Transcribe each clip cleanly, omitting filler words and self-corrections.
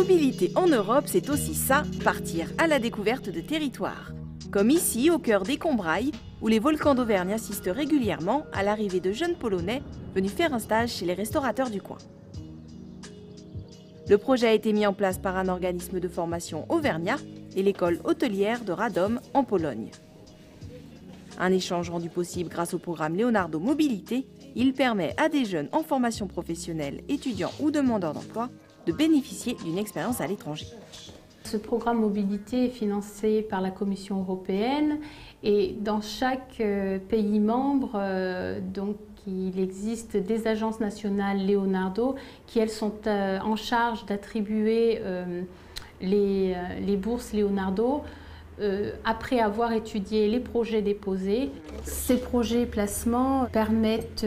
Mobilité en Europe, c'est aussi ça, partir à la découverte de territoires. Comme ici, au cœur des Combrailles, où les volcans d'Auvergne assistent régulièrement à l'arrivée de jeunes Polonais venus faire un stage chez les restaurateurs du coin. Le projet a été mis en place par un organisme de formation auvergnat et l'école hôtelière de Radom en Pologne. Un échange rendu possible grâce au programme Leonardo Mobilité, il permet à des jeunes en formation professionnelle, étudiants ou demandeurs d'emploi, de bénéficier d'une expérience à l'étranger. Ce programme mobilité est financé par la Commission européenne et dans chaque pays membre, il existe des agences nationales Leonardo qui elles sont en charge d'attribuer les bourses Leonardo après avoir étudié les projets déposés. Ces projets placements permettent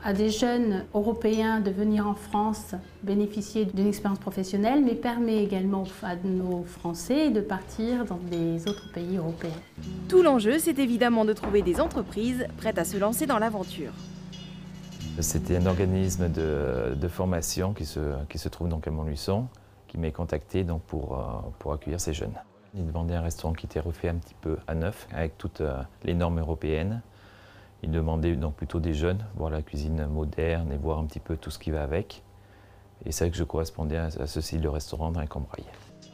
à des jeunes européens de venir en France bénéficier d'une expérience professionnelle, mais permet également à nos Français de partir dans des autres pays européens. Tout l'enjeu, c'est évidemment de trouver des entreprises prêtes à se lancer dans l'aventure. C'était un organisme de formation qui se trouve donc à Montluçon, qui m'a contacté donc pour accueillir ces jeunes. Ils demandaient un restaurant qui était refait un petit peu à neuf, avec toutes les normes européennes. Ils demandaient donc plutôt des jeunes, voir la cuisine moderne et voir un petit peu tout ce qui va avec. Et c'est vrai que je correspondais à ce style de restaurant dans les Combrailles.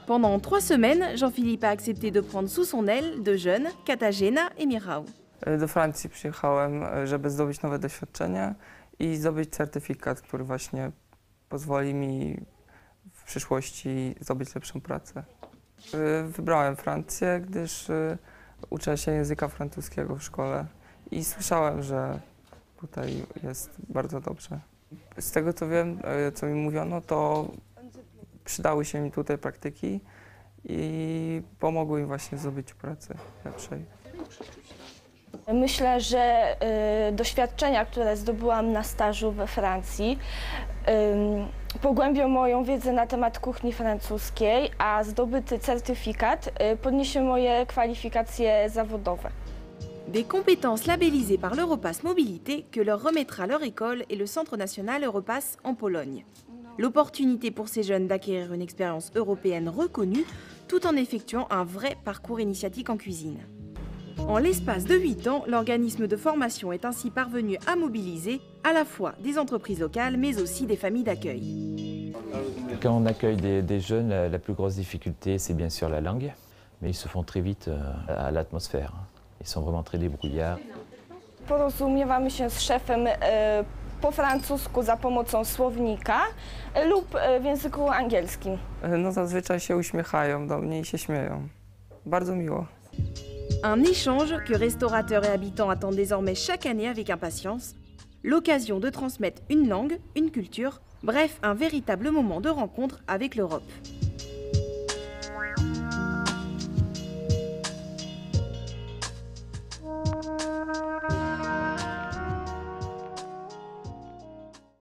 Pendant 3 semaines, Jean-Philippe a accepté de prendre sous son aile deux jeunes, Katarzyna et Michał. Do Francji przyjechałem, żeby zdobyć nowe doświadczenia i zdobyć certyfikat, który właśnie pozwoli mi w przyszłości zdobyć lepszą pracę. Wybrałem Francję, gdyż uczę się języka francuskiego w szkole i słyszałem, że tutaj jest bardzo dobrze. Z tego co wiem, co mi mówiono, to przydały się mi tutaj praktyki i pomogły mi właśnie w zdobyciu pracy lepszej. Myślę, że doświadczenia, które zdobyłam na stażu we Francji, pogłębią moją wiedzę na temat kuchni francuskiej, a zdobyty certyfikat podniesie moje kwalifikacje zawodowe. Des compétences labellisées par l'Europass Mobilité que leur remettra leur école et le Centre national Europass en Pologne. L'opportunité pour ces jeunes d'acquérir une expérience européenne reconnue tout en effectuant un vrai parcours initiatique en cuisine. En l'espace de 8 ans, l'organisme de formation est ainsi parvenu à mobiliser à la fois des entreprises locales mais aussi des familles d'accueil. Quand on accueille des jeunes, la plus grosse difficulté c'est bien sûr la langue, mais ils se font très vite à l'atmosphère. Ils sont vraiment très débrouillards. Porozumiewamy się z szefem po francusku za pomocą słownika lub w języku angielskim. No zazwyczaj się uśmiechają do mnie i się śmieją. Bardzo miło. Un échange que restaurateurs et habitants attendent désormais chaque année avec impatience, l'occasion de transmettre une langue, une culture, bref, un véritable moment de rencontre avec l'Europe.